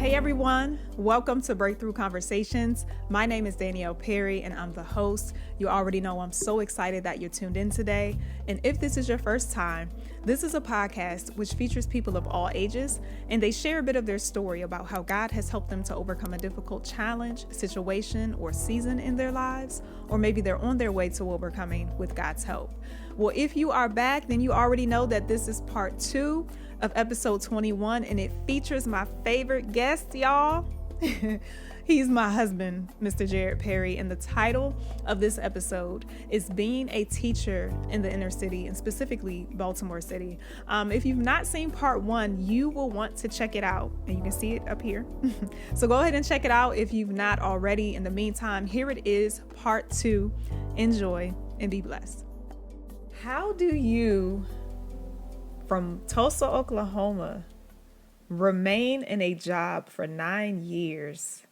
Hey everyone, welcome to Breakthrough Conversations. My name is Danielle Perry and I'm the host. You already know I'm so excited that you're tuned in today. And if this is your first time, this is a podcast which features people of all ages, and they share a bit of their story about how God has helped them to overcome a difficult challenge, situation, or season in their lives, or maybe they're on their way to overcoming with God's help. Well, if you are back, then you already know that this is part 2 of episode 21, and it features my favorite guest, y'all. He's my husband, Mr. Jared Perry, and the title of this episode is Being a Teacher in the Inner City, and specifically Baltimore City. If you've not seen part 1, you will want to check it out, and you can see it up here. So go ahead and check it out if you've not already. In the meantime, here it is, part 2. Enjoy and be blessed. How do you, from Tulsa, Oklahoma, remain in a job for 9 years,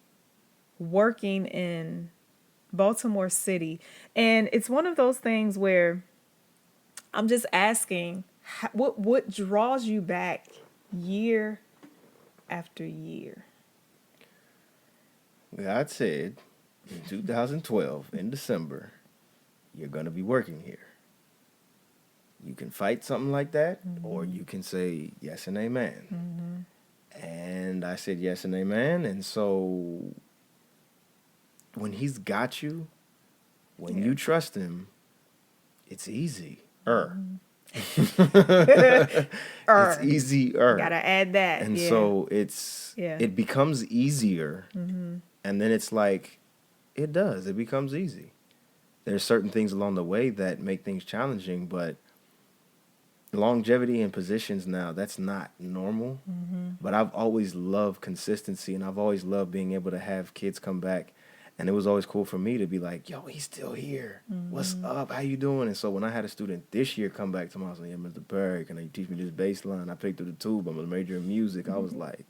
working in Baltimore City? And it's one of those things where I'm just asking, what draws you back year after year? God said in 2012, in December, you're going to be working here. You can fight something like that, or you can say yes and amen. And I said yes and amen. And so when he's got you, when you trust him, it's easy. It's easier. Gotta add that. And so it becomes easier. And then it's like, it becomes easy. There's certain things along the way that make things challenging, but longevity in positions now, that's not normal. But I've always loved consistency, and I've always loved being able to have kids come back, and it was always cool for me to be like, yo, he's still here. What's up? How you doing? And so when I had a student this year come back to me, I was like, yeah, Mr. Perry, can you teach me this bass line? I picked up the tube. I'm a major in music. I was like,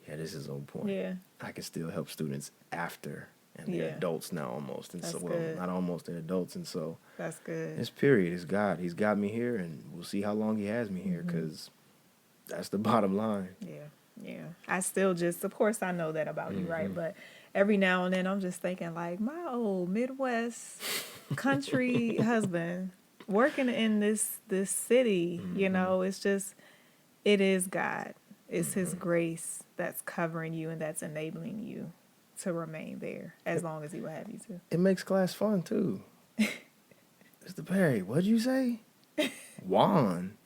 yeah, this is on point. Yeah. I can still help students after. And they're adults now almost. And That's so, good. not almost, they're adults. And so That's good. it's period. It's God. He's got me here, and we'll see how long he has me here, because that's the bottom line. Yeah. I still just, of course, I know that about you, right? But every now and then I'm just thinking, like, my old Midwest country husband working in this city, you know, it's just, it is God. It's his grace that's covering you and that's enabling you to remain there as long as he will have you to. It makes class fun, too. Mr. Perry, what'd you say? One.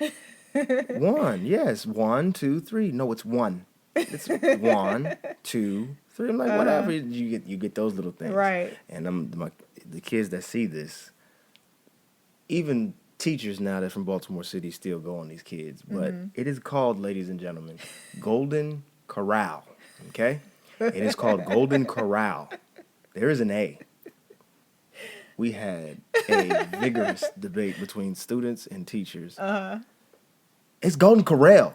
Yes. 1, 2, 3. No, it's 1. It's 1, 2, 3. I'm like, whatever. You get those little things. Right. And the kids that see this, even teachers now that from Baltimore City still go on these kids, but it is called, ladies and gentlemen, Golden Corral. Okay? It is called Golden Corral. There is an A. We had a vigorous debate between students and teachers. It's Golden Corral.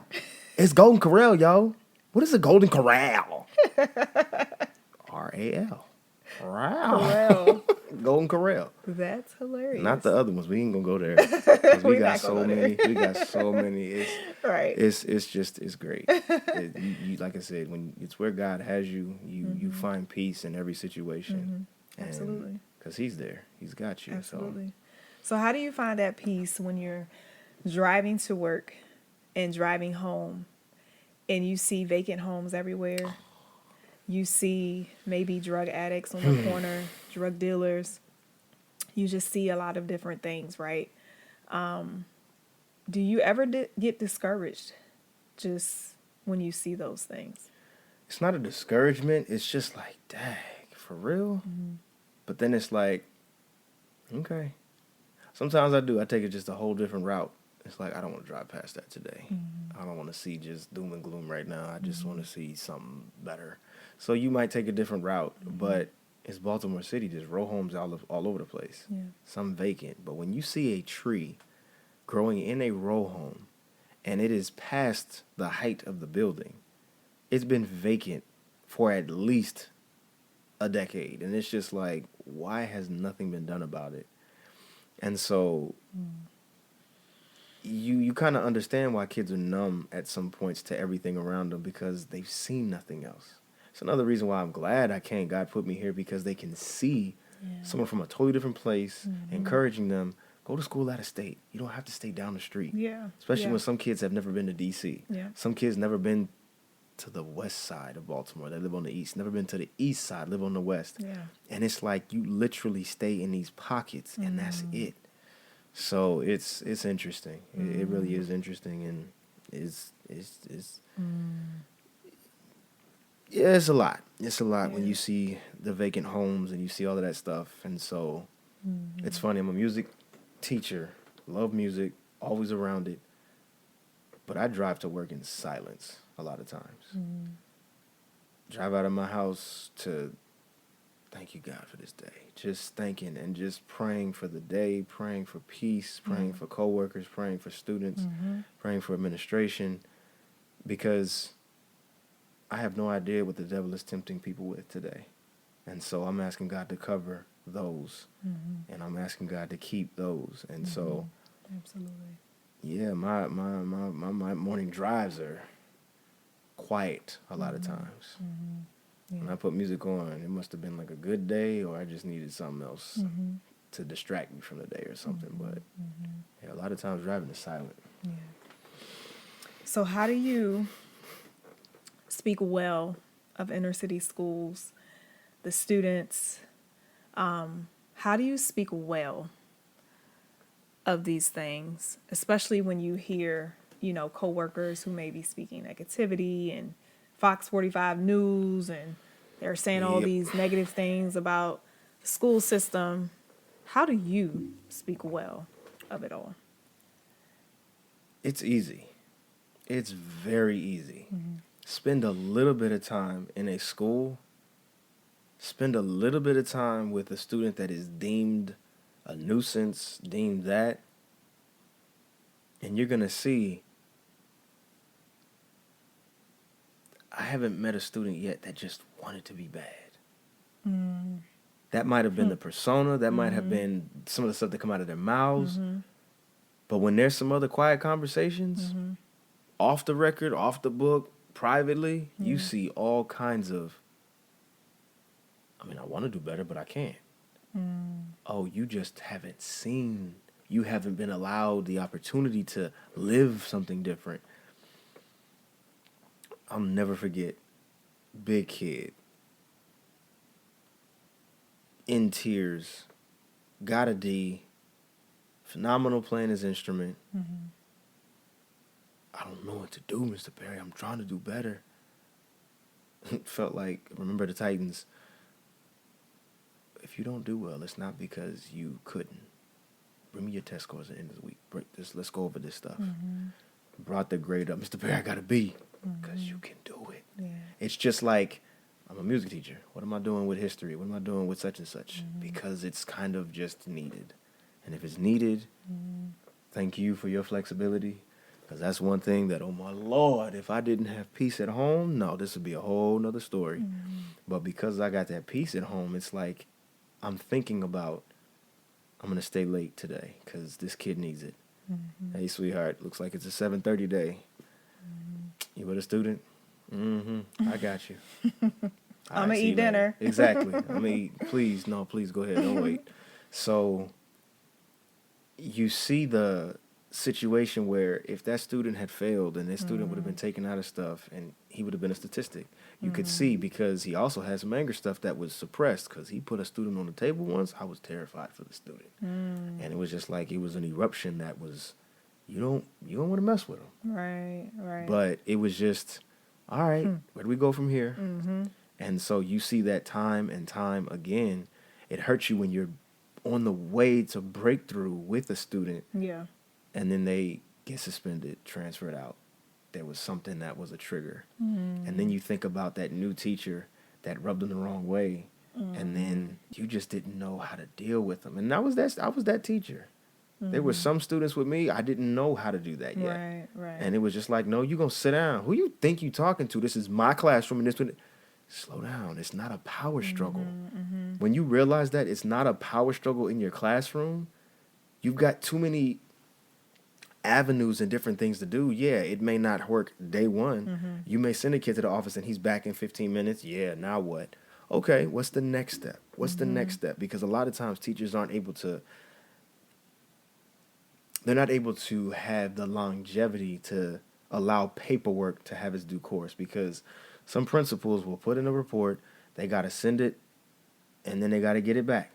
It's Golden Corral, yo. What is a Golden Corral? R-A-L. Corral. Golden Corral. That's hilarious. Not the other ones. We ain't gonna go there. 'Cause we got so many. We got so many. It's great. You like I said, when it's where God has you, you find peace in every situation. Absolutely. Because he's there. He's got you. Absolutely. So how do you find that peace when you're driving to work and driving home and you see vacant homes everywhere? You see maybe drug addicts on the corner, drug dealers. You just see a lot of different things, right? Do you ever get discouraged just when you see those things? It's not a discouragement. It's just like, dang, for real? But then it's like, okay. Sometimes I do. I take it just a whole different route. It's like, I don't want to drive past that today. I don't want to see just doom and gloom right now. I just want to see something better. So you might take a different route, but it's Baltimore City. There's row homes all over the place. Yeah. Some vacant. But when you see a tree growing in a row home and it is past the height of the building, it's been vacant for at least a decade. And it's just like, why has nothing been done about it? And so you kind of understand why kids are numb at some points to everything around them because they've seen nothing else. It's another reason why I'm glad God put me here, because they can see someone from a totally different place, encouraging them, go to school out of state. You don't have to stay down the street. Yeah. Especially when some kids have never been to D.C. Yeah. Some kids never been to the west side of Baltimore. They live on the east. Never been to the east side, live on the west. Yeah. And it's like you literally stay in these pockets, and that's it. So it's interesting. It really is interesting, and it's yeah, it's a lot. It's a lot when you see the vacant homes and you see all of that stuff. And so it's funny. I'm a music teacher, love music, always around it. But I drive to work in silence a lot of times. Drive out of my house to thank you, God, for this day. Just thanking and just praying for the day, praying for peace, praying for coworkers, praying for students, praying for administration, because I have no idea what the devil is tempting people with today. And so I'm asking God to cover those, and I'm asking God to keep those. And so, absolutely, yeah, my morning drives are quiet a lot of times. When I put music on, it must have been like a good day, or I just needed something else to distract me from the day or something. But yeah, a lot of times driving is silent. Yeah. So how do you speak well of inner city schools, the students? How do you speak well of these things, especially when you hear, coworkers who may be speaking negativity and Fox 45 News, and they're saying all these negative things about the school system? How do you speak well of it all? It's easy. It's very easy. Spend a little bit of time in a school. Spend a little bit of time with a student that is deemed a nuisance, deemed that, and you're going to see, I haven't met a student yet that just wanted to be bad. That might have been the persona. That might have been some of the stuff that come out of their mouths. But when there's some other quiet conversations, off the record, off the book, privately, you see all kinds of, I want to do better, but I can't. Oh, you just haven't seen, you haven't been allowed the opportunity to live something different. I'll never forget, big kid, in tears, got a D, phenomenal playing his instrument. I don't know what to do, Mr. Perry. I'm trying to do better. Felt like, remember the Titans, if you don't do well, it's not because you couldn't. Bring me your test scores at the end of the week. Break this. Let's go over this stuff. Brought the grade up. Mr. Perry, I got a B. Because you can do it. Yeah. It's just like, I'm a music teacher. What am I doing with history? What am I doing with such and such? Because it's kind of just needed. And if it's needed, thank you for your flexibility. Because that's one thing that, oh my Lord, if I didn't have peace at home, no, this would be a whole nother story. But because I got that peace at home, it's like I'm thinking about, I'm going to stay late today because this kid needs it. Hey, sweetheart, looks like it's a 7:30 day. You with a student? I got you. I'm going to eat dinner. Exactly. Please go ahead. Don't wait. So you see the situation where if that student had failed and this student would have been taken out of stuff and he would have been a statistic, you could see, because he also had some anger stuff that was suppressed because he put a student on the table once. I was terrified for the student. And it was just like it was an eruption that was, you don't want to mess with him. Right. But it was just, all right, where do we go from here? And so you see that time and time again. It hurts you when you're on the way to breakthrough with a student. Yeah. And then they get suspended, transferred out. There was something that was a trigger. And then you think about that new teacher that rubbed them the wrong way. And then you just didn't know how to deal with them. And I was that teacher. There were some students with me, I didn't know how to do that yet. Right. And it was just like, no, you're going to sit down. Who you think you talking to? This is my classroom. And this one, slow down. It's not a power struggle. When you realize that it's not a power struggle in your classroom, you've got too many avenues and different things to do. Yeah, it may not work day one. You may send a kid to the office and he's back in 15 minutes. Yeah, now what? Okay, what's the next step? What's the next step? Because a lot of times teachers aren't able to, they're not able to have the longevity to allow paperwork to have its due course, because some principals will put in a report, they got to send it, and then they got to get it back.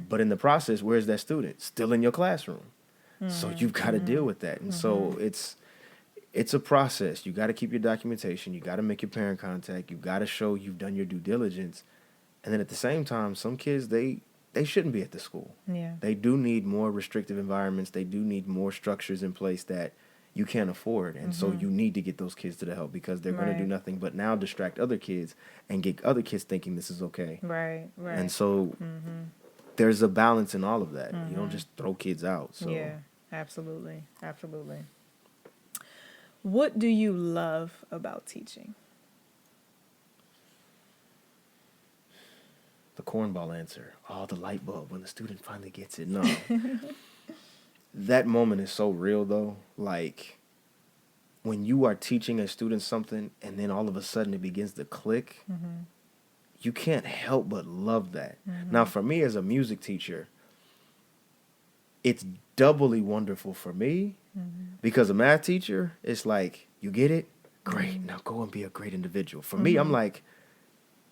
But in the process, where's that student? Still in your classroom. So you've got to deal with that. And so it's a process. You got to keep your documentation. You got to make your parent contact. You got to show you've done your due diligence. And then at the same time, some kids, they shouldn't be at the school. Yeah. They do need more restrictive environments. They do need more structures in place that you can't afford. And so you need to get those kids to the help, because they're going to do nothing but now distract other kids and get other kids thinking this is okay. Right. And so there's a balance in all of that. You don't just throw kids out. So Yeah, absolutely. Absolutely. What do you love about teaching? the cornball answer. Oh, the light bulb when the student finally gets it. No. That moment is so real, though. Like, when you are teaching a student something and then all of a sudden it begins to click, you can't help but love that. Now, for me as a music teacher, it's doubly wonderful for me because a math teacher, it's like, you get it? Great. Now go and be a great individual. For me, I'm like,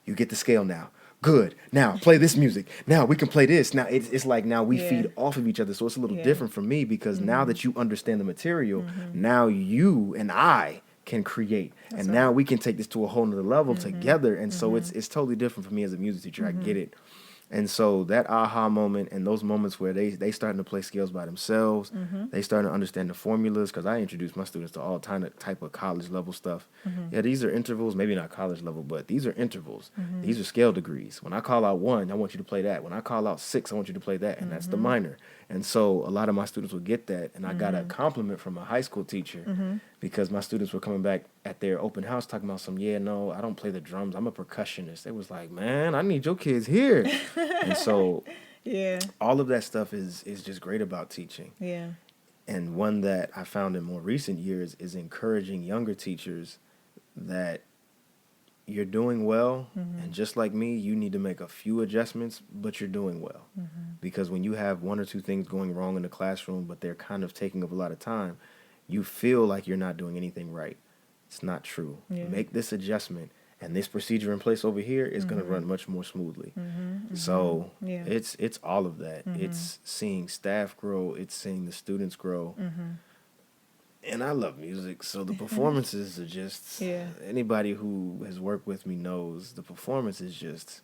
you get the scale now. Good. Now play this music. Now we can play this. Now it's like now we feed off of each other. So it's a little different for me because now that you understand the material, now you and I can create. That's and now we can take this to a whole nother level together. And so it's totally different for me as a music teacher. I get it. And so that aha moment and those moments where they starting to play scales by themselves, they starting to understand the formulas, because I introduce my students to all type of college level stuff. Yeah, these are intervals, maybe not college level, but these are intervals. These are scale degrees. When I call out 1, I want you to play that. When I call out 6, I want you to play that, and that's the minor. And so a lot of my students will get that, and I got a compliment from a high school teacher because my students were coming back at their open house talking about no, I don't play the drums. I'm a percussionist. They was like, man, I need your kids here. And so all of that stuff is just great about teaching. Yeah. And one that I found in more recent years is encouraging younger teachers that you're doing well, and just like me, you need to make a few adjustments, but you're doing well. Because when you have 1 or 2 things going wrong in the classroom, but they're kind of taking up a lot of time, you feel like you're not doing anything right. It's not true. Make this adjustment, and this procedure in place over here is going to run much more smoothly. So it's all of that. It's seeing staff grow. It's seeing the students grow. And I love music, so the performances are just, anybody who has worked with me knows the performance is just,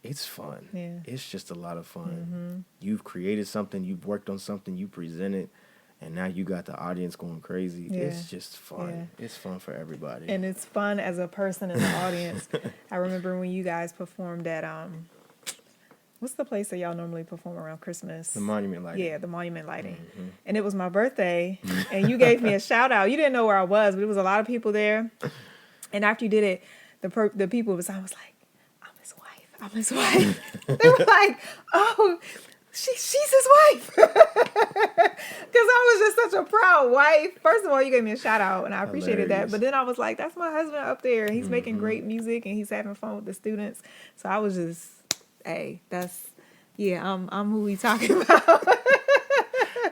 it's fun. Yeah. It's just a lot of fun. You've created something, you've worked on something, you present it, and now you got the audience going crazy. It's just fun. It's fun for everybody. And it's fun as a person in the audience. I remember when you guys performed at, what's the place that y'all normally perform around Christmas? The Monument Lighting. Yeah, the Monument Lighting. And it was my birthday, and you gave me a shout out. You didn't know where I was, but there was a lot of people there. And after you did it, the people I was like, I'm his wife. I'm his wife. They were like, oh, she's his wife. Because I was just such a proud wife. First of all, you gave me a shout out, and I appreciated that. But then I was like, that's my husband up there. He's making great music, and he's having fun with the students. So I was just, hey, I'm who we talking about.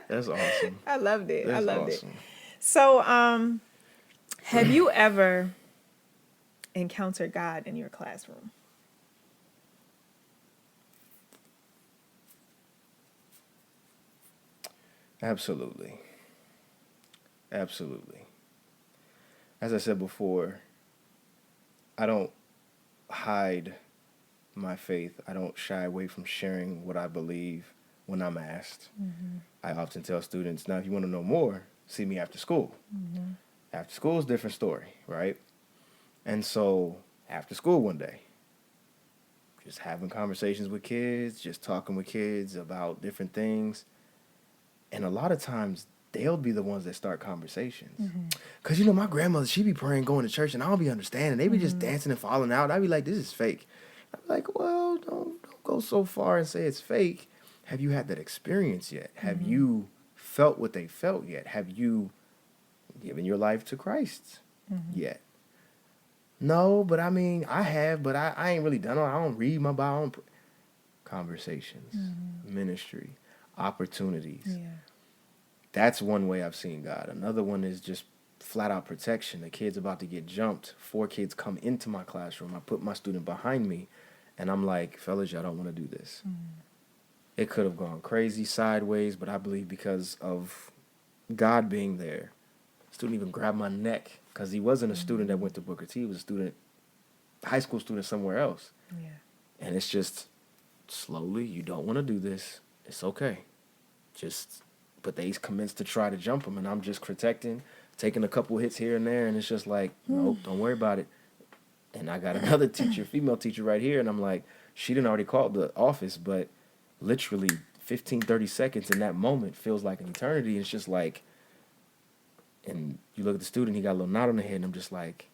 That's awesome. I loved it. That's I loved awesome. it. So, have you ever encountered God in your classroom? Absolutely. Absolutely. As I said before, I don't hide my faith. I don't shy away from sharing what I believe when I'm asked. I often tell students, now if you want to know more, see me after school. After school is a different story, right? And so after school one day, just having conversations with kids, just talking with kids about different things. And a lot of times they'll be the ones that start conversations. Because, my grandmother, she be praying, going to church, and I don't be understanding. They be just dancing and falling out. I'd be like, this is fake. I'm like, well, don't go so far and say it's fake. Have you had that experience yet? Have you felt what they felt yet? Have you given your life to Christ yet? No, but I mean, I have, but I ain't really done it. I don't read my Bible. Conversations, ministry, opportunities. Yeah. That's one way I've seen God. Another one is just flat out protection. The kid's about to get jumped. 4 kids come into my classroom. I put my student behind me, and I'm like, fellas, y'all don't want to do this. It could have gone crazy sideways, but I believe because of God being there, the student even grabbed my neck because he wasn't a student that went to Booker T. He was a student, high school student somewhere else. Yeah. And it's just slowly, you don't want to do this. It's okay. But they commenced to try to jump him, and I'm just protecting, taking a couple hits here and there, and it's just like, nope, don't worry about it. And I got another teacher, female teacher right here, and I'm like, she didn't already call the office, but literally 15, 30 seconds in that moment feels like an eternity. And it's just like, and you look at the student, he got a little knot on the head, and I'm just like,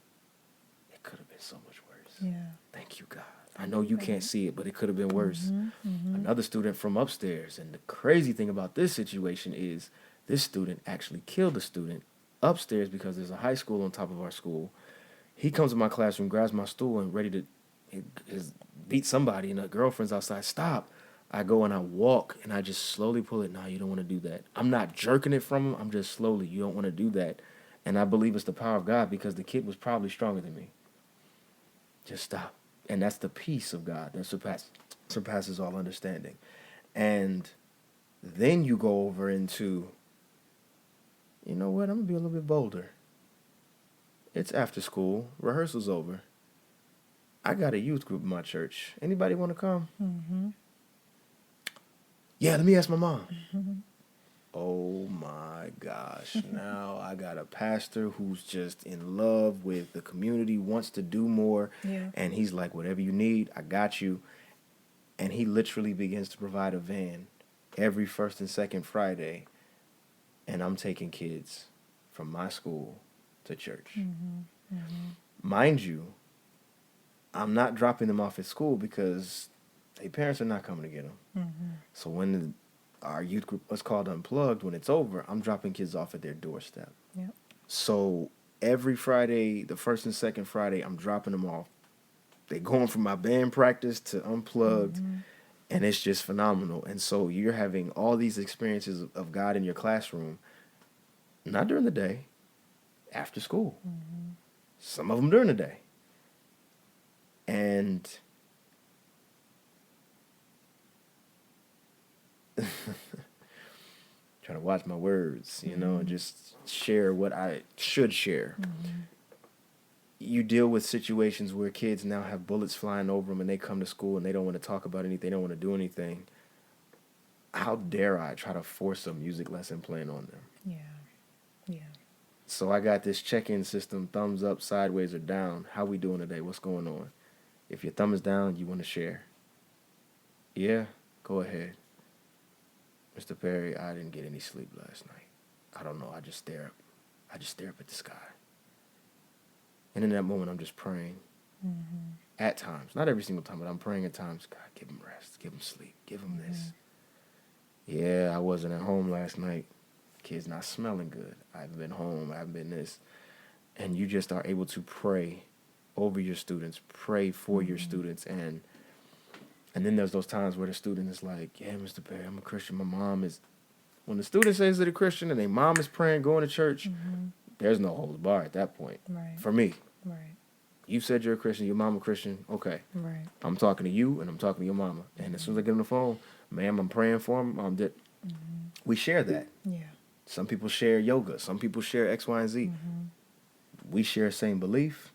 it could have been so much worse. Yeah. Thank you, God. I know you can't see it, but it could have been worse. Another student from upstairs, and the crazy thing about this situation is this student actually killed a student upstairs because there's a high school on top of our school. He comes to my classroom, grabs my stool, and ready to beat somebody, and a girlfriend's outside. Stop. I go and I walk, and I just slowly pull it. No, you don't want to do that. I'm not jerking it from him. I'm just slowly. You don't want to do that. And I believe it's the power of God because the kid was probably stronger than me. Just stop. And that's the peace of God that surpasses all understanding. And then you go over into, you know what, I'm going to be a little bit bolder. It's after school. Rehearsal's over. I got a youth group in my church. Anybody want to come? Yeah, let me ask my mom. Oh my gosh. Now I got a pastor who's just in love with the community, wants to do more. Yeah. And he's like, whatever you need, I got you. And he literally begins to provide a van every first and second Friday. And I'm taking kids from my school to church. Mind you, I'm not dropping them off at school because their parents are not coming to get them. So when our youth group, what's called Unplugged, when it's over, I'm dropping kids off at their doorstep. Yep. So every Friday, the first and second Friday, I'm dropping them off. They're going from my band practice to Unplugged, and it's just phenomenal. And so you're having all these experiences of God in your classroom, not during the day, after school. Some of them during the day. And trying to watch my words, you know, and just share what I should share. You deal with situations where kids now have bullets flying over them and they come to school and they don't want to talk about anything, they don't want to do anything. How dare I try to force a music lesson playing on them? Yeah. So I got this check-in system, thumbs up, sideways, or down. How we doing today? What's going on? If your thumb is down, you want to share. Yeah, go ahead. Mr. Perry, I didn't get any sleep last night. I don't know. I just stare up at the sky. And in that moment, I'm just praying. At times, not every single time, but I'm praying at times. God, give him rest, give him sleep, give him this. Yeah, I wasn't at home last night. Kid's not smelling good. I haven't been home. I haven't been this. And you just are able to pray over your students, pray for your students, and then there's those times where the student is like, yeah, Mr. Perry, I'm a Christian. My mom is, when the student says they're a Christian and their mom is praying, going to church, there's no holds bar at that point. Right. For me. Right. You said you're a Christian, your mom a Christian, okay. Right. I'm talking to you and I'm talking to your mama. And as soon as I get on the phone, ma'am, I'm praying for him. We share that. Yeah. Some people share yoga. Some people share X, Y, and Z. We share the same belief.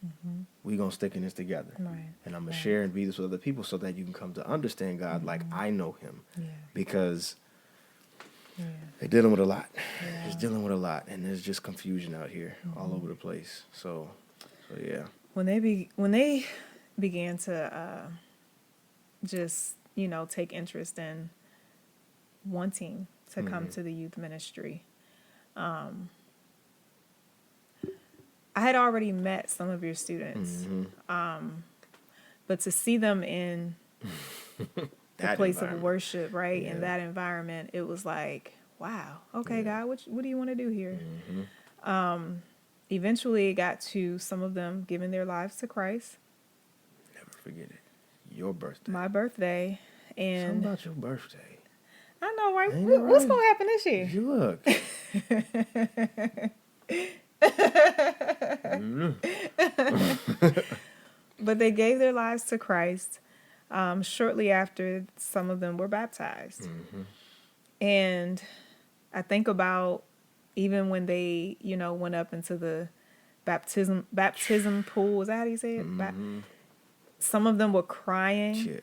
We gonna stick in this together. Right. And I'm gonna share and be this with other people so that you can come to understand God like I know him. Yeah. Because they're dealing with a lot. It's dealing with a lot, and there's just confusion out here all over the place. So yeah. When they began to just take interest in wanting to come to the youth ministry, I had already met some of your students, but to see them in the place of worship, right, in that environment, it was like, wow, okay, Yeah. God, what do you want to do here? Mm-hmm. Eventually, it got to some of them giving their lives to Christ. Never forget it. Your birthday. My birthday, Something and about your birthday. I know, right? Ain't it What's right? gonna happen this year? You look. But they gave their lives to Christ. Shortly after, some of them were baptized. Mm-hmm. And I think about even when they, went up into the baptism pool. Is that how you say it? Mm-hmm. Some of them were crying Yeah.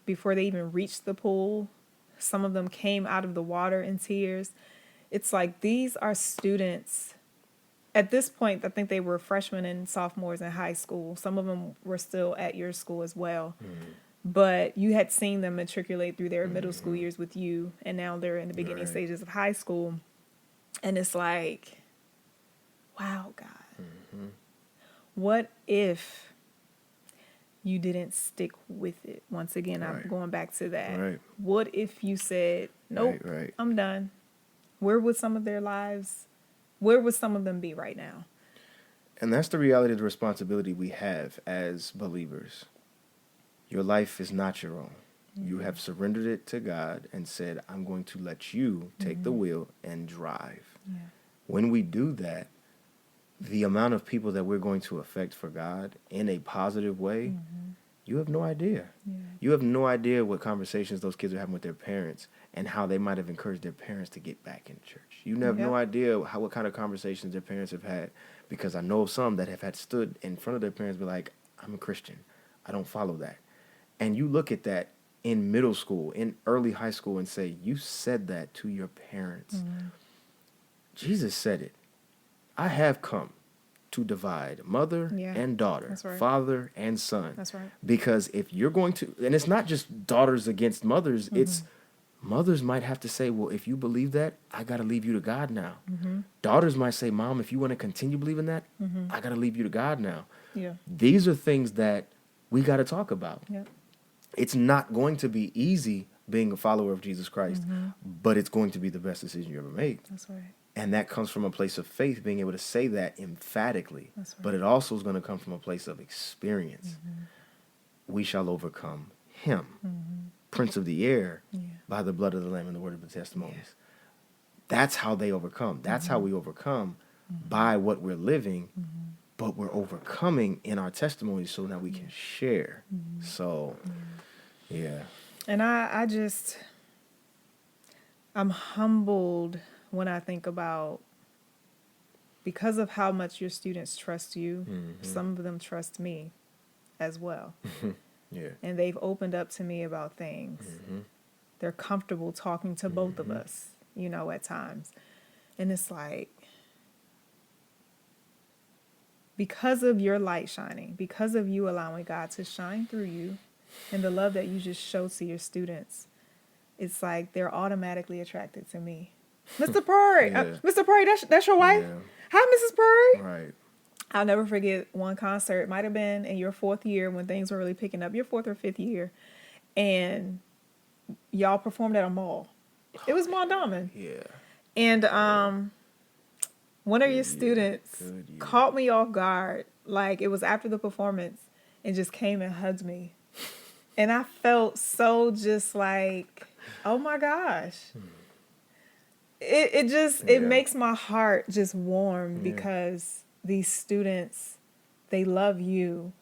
before they even reached the pool. Some of them came out of the water in tears. It's like these are students. At this point, I think they were freshmen and sophomores in high school. Some of them were still at your school as well. Mm-hmm. But you had seen them matriculate through their middle school years with you, and now they're in the beginning Right. stages of high school. And it's like, wow, God, Mm-hmm. what if you didn't stick with it? Once again, Right. I'm going back to that. Right. What if you said, nope, Right. I'm done? Where would some of them be right now? And that's the reality of the responsibility we have as believers. Your life is not your own. Mm-hmm. You have surrendered it to God and said, I'm going to let you take the wheel and drive. Yeah. When we do that, the amount of people that we're going to affect for God in a positive way, you have no idea. Yeah. You have no idea what conversations those kids are having with their parents and how they might have encouraged their parents to get back in church. You have no idea what kind of conversations their parents have had, because I know of some that have had stood in front of their parents and be like, I'm a Christian. I don't follow that. And you look at that in middle school, in early high school, and say, you said that to your parents. Mm-hmm. Jesus said it. I have come to divide mother and daughter, That's right. father and son. That's right. Because if you're going to, and it's not just daughters against mothers, it's mothers might have to say, well, if you believe that, I got to leave you to God now. Mm-hmm. Daughters might say, Mom, if you want to continue believing that, I got to leave you to God now. Yeah. These are things that we got to talk about. Yep. It's not going to be easy being a follower of Jesus Christ, but it's going to be the best decision you ever made. That's right. And that comes from a place of faith, being able to say that emphatically. That's right. But it also is going to come from a place of experience. We shall overcome him, Prince of the Air, by the blood of the Lamb and the word of the testimonies. Yeah. That's how they overcome. That's how we overcome, by what we're living, but we're overcoming in our testimonies so now we can share. So, yeah. And I'm humbled when I think about, because of how much your students trust you, some of them trust me as well. Yeah. And they've opened up to me about things. They're comfortable talking to both of us, at times. And it's like, because of your light shining, because of you allowing God to shine through you and the love that you just show to your students, it's like they're automatically attracted to me. Mr. Purry, Mr. Purry, that's your wife? Yeah. Hi, Mrs. Purry. Right. I'll never forget one concert. It might have been in your 4th year when things were really picking up, your 4th or 5th year. And y'all performed at a mall. It was Mall Diamond. Yeah. And one of your students caught me off guard. Like, it was after the performance, and just came and hugged me. And I felt so just like, oh my gosh. It makes my heart just warm, because these students, they love you.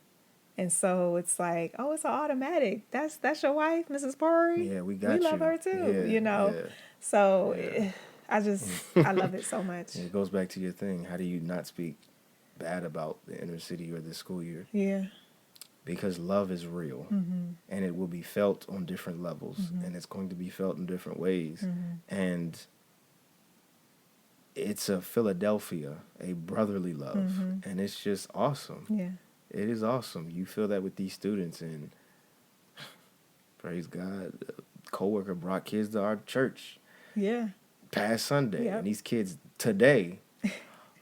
And so it's like, oh, it's an automatic. That's your wife, Mrs. Purry? Yeah, we got you. We love her too, Yeah. So I love it so much. It goes back to your thing. How do you not speak bad about the inner city or this school year? Yeah. Because love is real, and it will be felt on different levels, and it's going to be felt in different ways. And it's a Philadelphia, a brotherly love, and it's just awesome. Yeah. It is awesome. You feel that with these students, and praise God, a coworker brought kids to our church. Yeah. Past Sunday, and these kids today,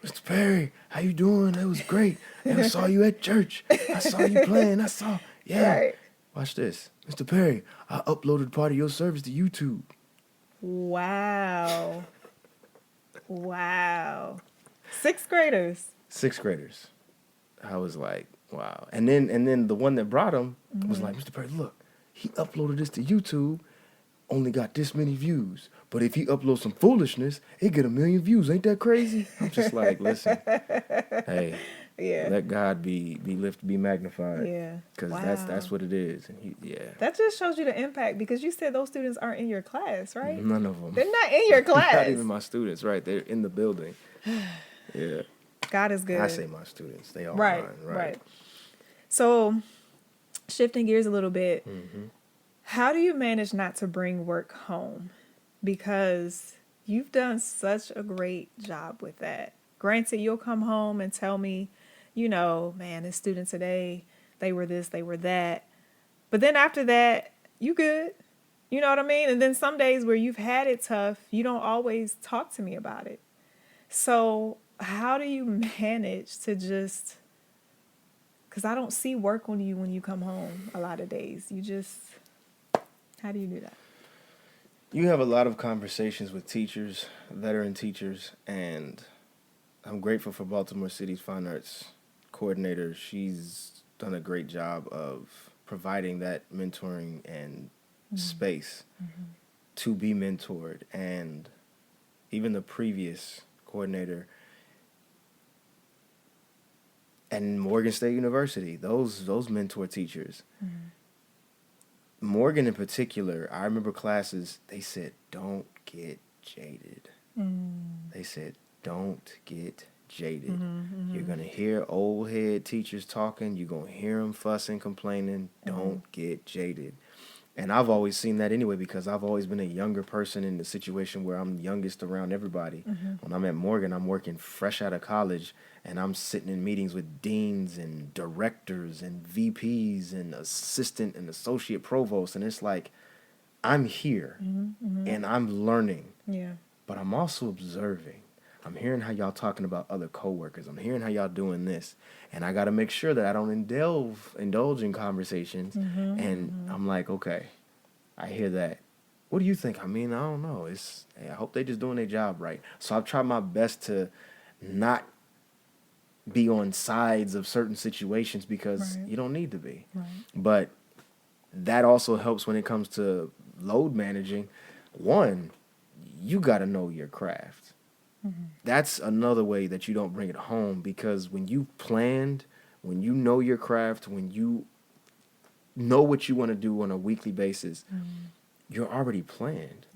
Mr. Perry, how you doing? That was great. And I saw you at church. I saw you playing. Right. Watch this. Mr. Perry, I uploaded part of your service to YouTube. Wow. Wow. Sixth graders. Sixth graders. I was like, wow. And then the one that brought him was like, Mr. Perry, look, he uploaded this to YouTube, only got this many views. But if he uploads some foolishness, it get 1 million views. Ain't that crazy? I'm just like, listen, hey, Yeah. let God be lifted, be magnified. Yeah. Because Wow. that's what it is. And That just shows you the impact, because you said those students aren't in your class, right? None of them. They're not in your class. Not even my students, right? They're in the building. Yeah. God is good. I say my students. They are Right, mine. right. So, shifting gears a little bit, how do you manage not to bring work home? Because you've done such a great job with that. Granted, you'll come home and tell me, man, this student today, they were this, they were that. But then after that, you good. You know what I mean? And then some days where you've had it tough, you don't always talk to me about it. So how do you manage to just, because I don't see work on you when you come home a lot of days. How do you do that? You have a lot of conversations with teachers, veteran teachers, and I'm grateful for Baltimore City's fine arts coordinator. She's done a great job of providing that mentoring and space to be mentored. And even the previous coordinator and Morgan State University, those mentor teachers. Morgan in particular, I remember classes, they said, don't get jaded. They said, don't get jaded. You're going to hear old head teachers talking. You're going to hear them fussing, complaining. Don't get jaded. And I've always seen that anyway, because I've always been a younger person in the situation where I'm youngest around everybody. When I'm at Morgan, I'm working fresh out of college, and I'm sitting in meetings with deans and directors and VPs and assistant and associate provosts. And it's like, I'm here and I'm learning, but I'm also observing. I'm hearing how y'all talking about other coworkers. I'm hearing how y'all doing this. And I got to make sure that I don't indulge in conversations. And I'm like, okay, I hear that. What do you think? I mean, I don't know. I hope they just doing their job right. So I've tried my best to not be on sides of certain situations, because you don't need to be. But that also helps when it comes to load managing. One, you got to know your craft. That's another way that you don't bring it home, because when you planned, when you know your craft, when you know what you want to do on a weekly basis, you're already planned.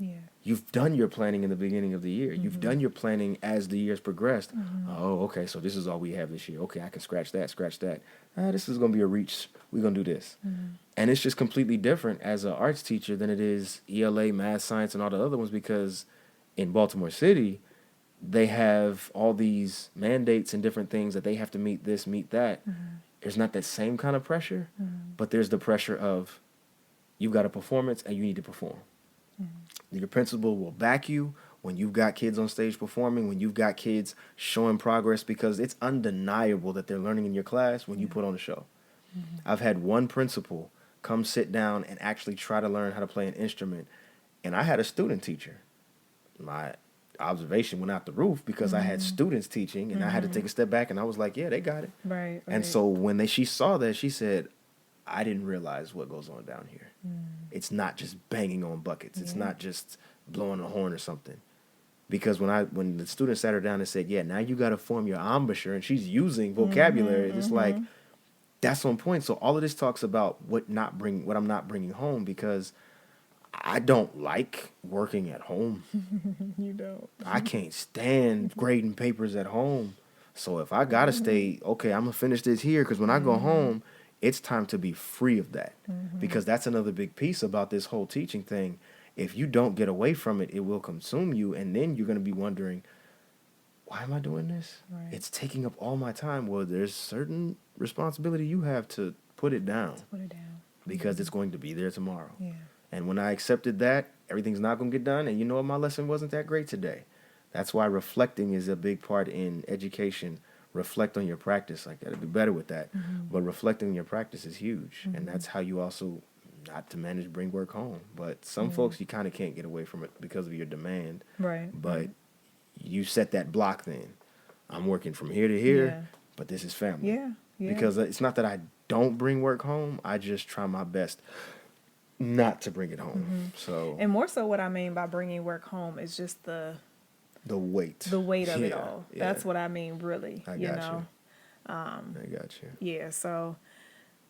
You've done your planning in the beginning of the year. You've done your planning as the years progressed. Oh, okay, so this is all we have this year. Okay, I can scratch that. This is going to be a reach. We're going to do this. And it's just completely different as an arts teacher than it is ELA, math, science, and all the other ones, because in Baltimore City, they have all these mandates and different things that they have to meet this, meet that. There's not that same kind of pressure, but there's the pressure of you've got a performance and you need to perform. Your principal will back you when you've got kids on stage performing, when you've got kids showing progress, because it's undeniable that they're learning in your class when you put on a show. I've had one principal come sit down and actually try to learn how to play an instrument, and I had a student teacher. My observation went out the roof, because I had students teaching, and I had to take a step back, and I was like, yeah, they got it. Right. And so when she saw that, she said, I didn't realize what goes on down here. It's not just banging on buckets. It's not just blowing a horn or something. Because when the student sat her down and said, yeah, now you got to form your embouchure, and she's using vocabulary, it's like, that's on point. So all of this talks about what I'm not bringing home, because I don't like working at home. You don't. I can't stand grading papers at home. So if I got to stay, okay, I'm going to finish this here, because when I go home, it's time to be free of that. Because that's another big piece about this whole teaching thing. If you don't get away from it, it will consume you. And then you're going to be wondering, why am I doing this? Right. It's taking up all my time. Well, there's certain responsibility you have to put it down. Because it's going to be there tomorrow. Yeah. And when I accepted that, everything's not going to get done. And you know what? My lesson wasn't that great today. That's why reflecting is a big part in education. Reflect on your practice. I got to do better with that. But reflecting on your practice is huge. And that's how you also not to manage bring work home. But some folks, you kind of can't get away from it because of your demand. Right. But you set that block then. I'm working from here to here, but this is family. Yeah. Because it's not that I don't bring work home. I just try my best not to bring it home. So, and more so what I mean by bringing work home is just the weight of it all. That's what I mean, really. I got you. I got you. Yeah. So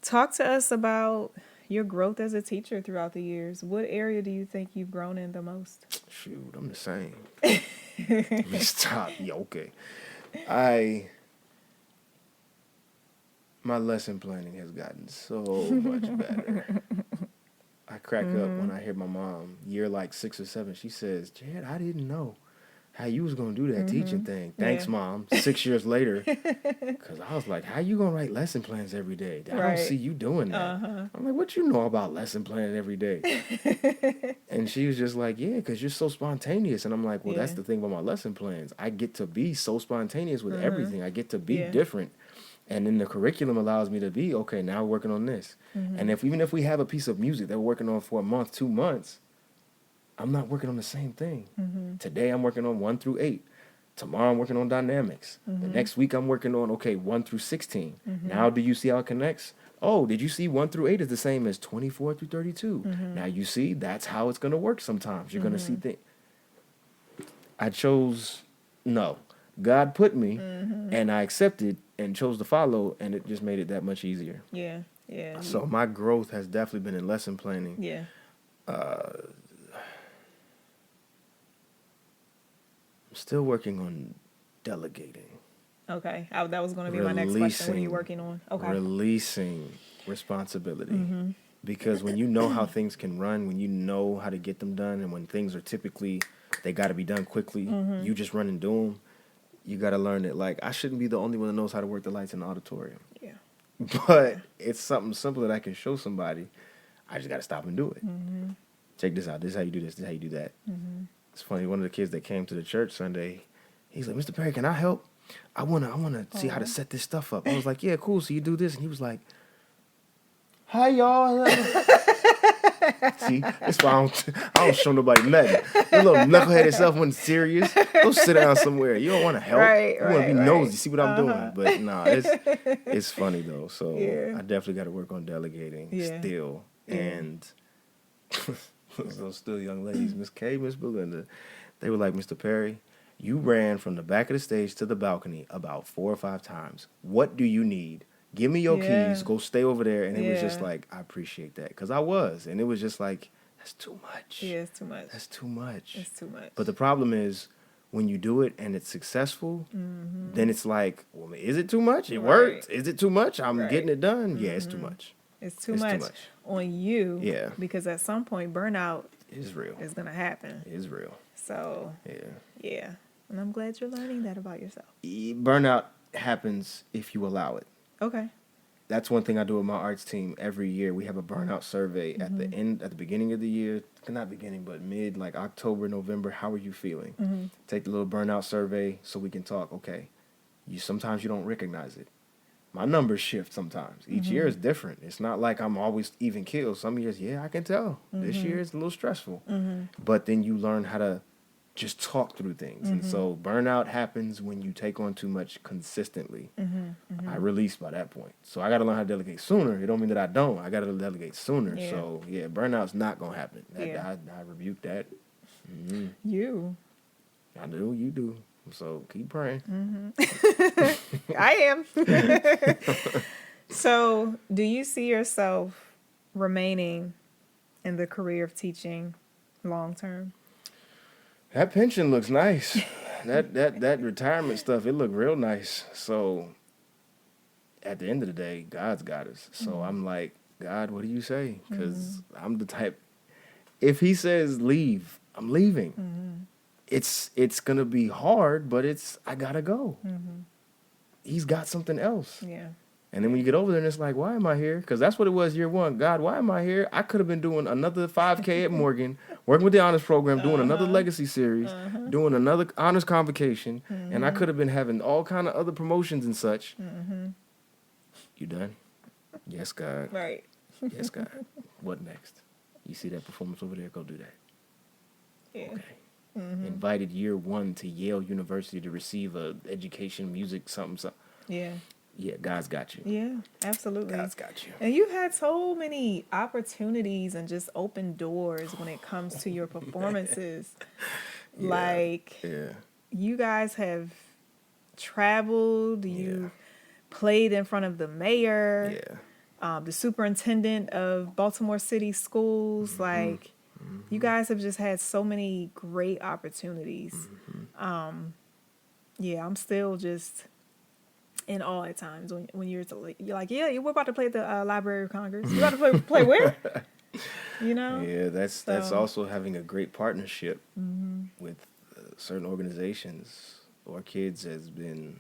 talk to us about your growth as a teacher throughout the years. What area do you think you've grown in the most? Shoot, I'm the same. Let me stop. Yeah, okay. My lesson planning has gotten so much better. I crack up when I hear my mom, year like 6 or 7, she says, Jed, I didn't know how you was going to do that teaching thing. Thanks, Mom. 6 years later. Because I was like, how you going to write lesson plans every day? I don't see you doing that. I'm like, what you know about lesson planning every day? And she was just like, yeah, because you're so spontaneous. And I'm like, well, that's the thing about my lesson plans. I get to be so spontaneous with everything. I get to be different. And then the curriculum allows me to be, okay, now we're working on this. And even if we have a piece of music that we're working on for a month, 2 months, I'm not working on the same thing. Today I'm working on 1 through 8. Tomorrow I'm working on dynamics. The next week I'm working on, 1 through 16. Now do you see how it connects? Oh, did you see 1 through 8 is the same as 24 through 32? Now you see, that's how it's going to work sometimes. You're going to see things. I chose no. God put me, and I accepted and chose to follow, and it just made it that much easier. Yeah. So my growth has definitely been in lesson planning. Yeah. I'm still working on delegating. Okay. That was going to be my next question. What are you working on? Okay. Releasing responsibility. Because when you know how things can run, when you know how to get them done, and when things are typically, they got to be done quickly, you just run and do them. You got to learn that, like, I shouldn't be the only one that knows how to work the lights in the auditorium. Yeah. But it's something simple that I can show somebody. I just got to stop and do it. Check this out. This is how you do this. This is how you do that. It's funny. One of the kids that came to the church Sunday, he's like, Mr. Perry, can I help? I wanna see how to set this stuff up. I was like, yeah, cool. So you do this. And he was like, hi, y'all. See, that's why I don't show nobody nothing. Your little knuckleheaded self when it's serious. Go sit down somewhere. You don't want to help. You want to be nosy, see what I'm doing. But nah, it's funny though. So I definitely got to work on delegating still. And those still young ladies, Miss Kay, Miss Belinda, they were like, Mr. Perry, you ran from the back of the stage to the balcony about 4 or 5 times. What do you need? Give me your keys, go stay over there. And it was just like, I appreciate that. Because I was. And it was just like, that's too much. Yeah, it's too much. That's too much. It's too much. But the problem is, when you do it and it's successful, then it's like, well, is it too much? It worked. Is it too much? I'm getting it done. Yeah, it's too much. It's too much on you. Yeah. Because at some point, burnout is real. It's going to happen. It is real. So, yeah. And I'm glad you're learning that about yourself. Burnout happens if you allow it. Okay. That's one thing I do with my arts team every year. We have a burnout survey at the beginning of the year, not beginning, but mid, like October, November. How are you feeling? Take the little burnout survey so we can talk. Okay, sometimes you don't recognize it. My numbers shift sometimes. Each year is different. It's not like I'm always even killed. Some years, I can tell. This year is a little stressful. But then you learn how to just talk through things. And so burnout happens when you take on too much consistently. I release by that point. So I got to learn how to delegate sooner. It don't mean that I don't. I got to delegate sooner. Yeah. So, burnout's not going to happen. I rebuke that. You. I do. You do. So keep praying. I am. So do you see yourself remaining in the career of teaching long term? That pension looks nice. that retirement stuff, it looked real nice. So at the end of the day, God's got us. So I'm like, God, what do you say? Because I'm the type, if he says leave, I'm leaving. It's going to be hard, but I got to go. He's got something else. Yeah. And then when you get over there and it's like, why am I here? Because that's what it was year one. God, why am I here? I could have been doing another 5K at Morgan, working with the honors program, doing another legacy series, doing another honors convocation, and I could have been having all kind of other promotions and such. You done? Yes, God. Right. Yes, God. What next? You see that performance over there? Go do that. Yeah. Okay. Invited year 1 to Yale University to receive a education, music, something. Yeah. Yeah, God's got you. Yeah, absolutely. God's got you. And you've had so many opportunities and just open doors when it comes to your performances. Yeah. Like, Yeah. you guys have traveled, you played in front of the mayor, the superintendent of Baltimore City schools. Like, you guys have just had so many great opportunities. Yeah, I'm still just in awe at times when you're like, yeah, we're about to play at the Library of Congress. You about to play where? You know? Yeah, that's also having a great partnership with certain organizations or kids has been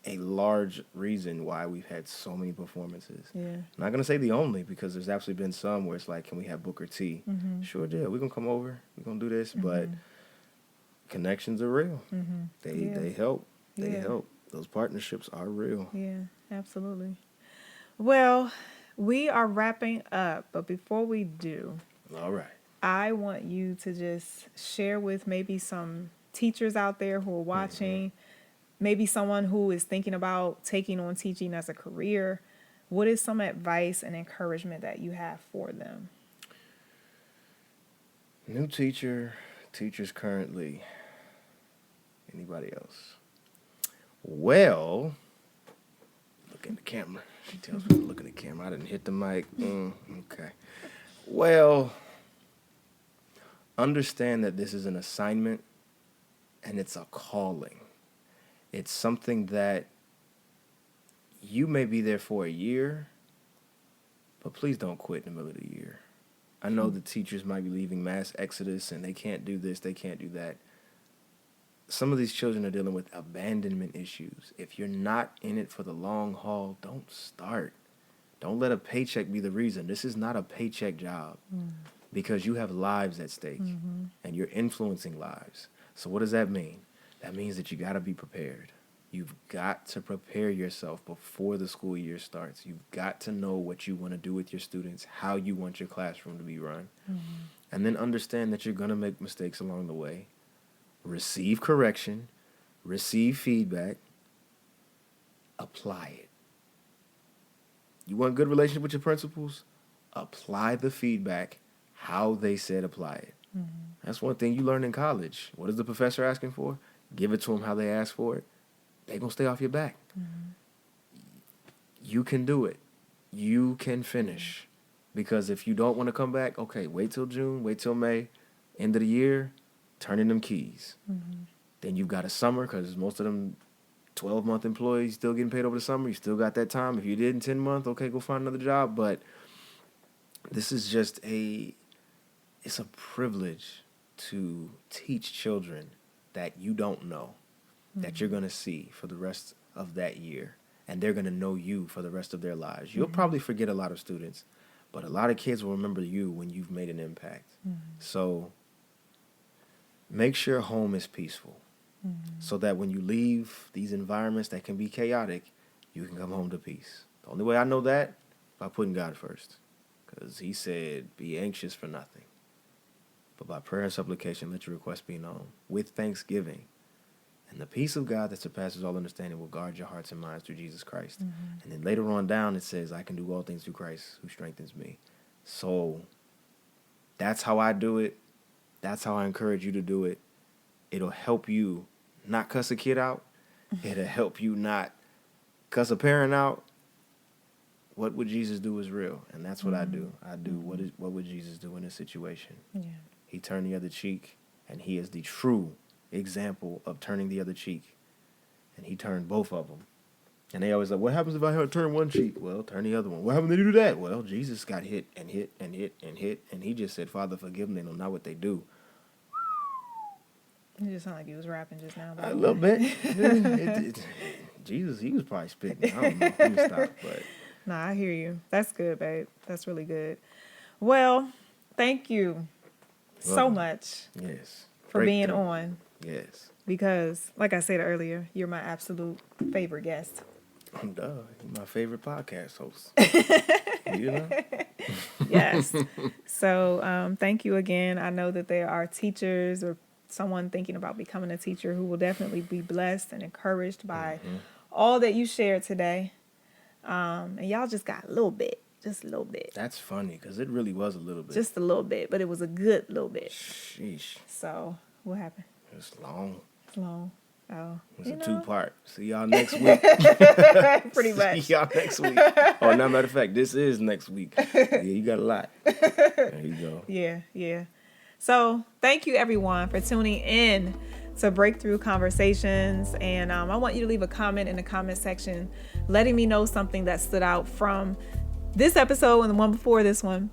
a large reason why we've had so many performances. Yeah. I'm not going to say the only, because there's absolutely been some where it's like, can we have Booker T? Sure, yeah, we're going to come over. We're going to do this. But connections are real. They help. They help. Those partnerships are real. Yeah, absolutely. Well, we are wrapping up, but before we do, All right. I want you to just share with maybe some teachers out there who are watching, maybe someone who is thinking about taking on teaching as a career. What is some advice and encouragement that you have for them? New teachers currently. Anybody else? Well, look in the camera. She tells me to look in the camera. I didn't hit the mic. Okay. Well, understand that this is an assignment and it's a calling. It's something that you may be there for a year, but please don't quit in the middle of the year. I know the teachers might be leaving mass exodus and they can't do this, they can't do that. Some of these children are dealing with abandonment issues. If you're not in it for the long haul, don't start. Don't let a paycheck be the reason. This is not a paycheck job because you have lives at stake and you're influencing lives. So what does that mean? That means that you got to be prepared. You've got to prepare yourself before the school year starts. You've got to know what you want to do with your students, how you want your classroom to be run. And then understand that you're going to make mistakes along the way. Receive correction, receive feedback, apply it. You want a good relationship with your principals? Apply the feedback how they said apply it. That's one thing you learn in college. What is the professor asking for? Give it to them how they ask for it. They're going to stay off your back. You can do it. You can finish. Because if you don't want to come back, okay, wait till June, wait till May, end of the year, turn in them keys. Then you've got a summer, because most of them 12-month employees still getting paid over the summer. You still got that time. If you did in 10 months, okay, go find another job. But this is just it's a privilege to teach children that you don't know, that you're going to see for the rest of that year. And they're going to know you for the rest of their lives. You'll probably forget a lot of students, but a lot of kids will remember you when you've made an impact. So make sure home is peaceful so that when you leave these environments that can be chaotic, you can come home to peace. The only way I know that, by putting God first. Because he said, be anxious for nothing. But by prayer and supplication, let your requests be known with thanksgiving. And the peace of God that surpasses all understanding will guard your hearts and minds through Jesus Christ. And then later on down, it says, I can do all things through Christ who strengthens me. So that's how I do it. That's how I encourage you to do it. It'll help you not cuss a kid out. It'll help you not cuss a parent out. What would Jesus do is real. And that's what I do. I do what would Jesus do in this situation? Yeah. He turned the other cheek, and he is the true example of turning the other cheek. And he turned both of them. And they always like, what happens if I turn one cheek? Well, turn the other one. What happens if you do that? Well, Jesus got hit and hit and hit and hit. And he just said, Father, forgive them. They know not what they do. It just sounded like he was rapping just now. A little bit. Jesus, he was probably spitting. I don't know if he was stopped, but. Nah, I hear you. That's good, babe. That's really good. Well, thank you so much. Yes. For being on. Yes. Because, like I said earlier, you're my absolute favorite guest. Duh, you're my favorite podcast host. You know? Yes. So thank you again. I know that there are teachers or someone thinking about becoming a teacher who will definitely be blessed and encouraged by all that you shared today. And y'all just got a little bit. Just a little bit. That's funny, because it really was a little bit. Just a little bit, but it was a good little bit. Sheesh. So, what happened? It's long. It's long. Oh. It's a 2-part. See y'all next week. Pretty much. See y'all next week. Oh, no, matter of fact, this is next week. Yeah, you got a lot. There you go. Yeah. So, thank you everyone for tuning in to Breakthrough Conversations. And I want you to leave a comment in the comment section letting me know something that stood out from this episode and the one before this one.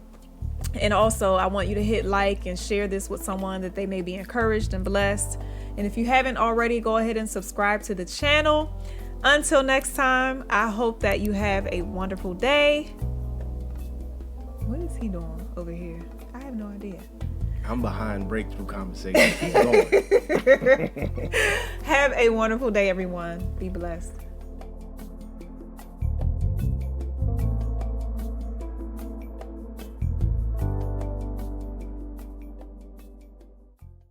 And also, I want you to hit like and share this with someone that they may be encouraged and blessed. And if you haven't already, go ahead and subscribe to the channel. Until next time, I hope that you have a wonderful day. What is he doing over here? I have no idea. I'm behind Breakthrough Conversations. Keep going. Have a wonderful day, everyone. Be blessed.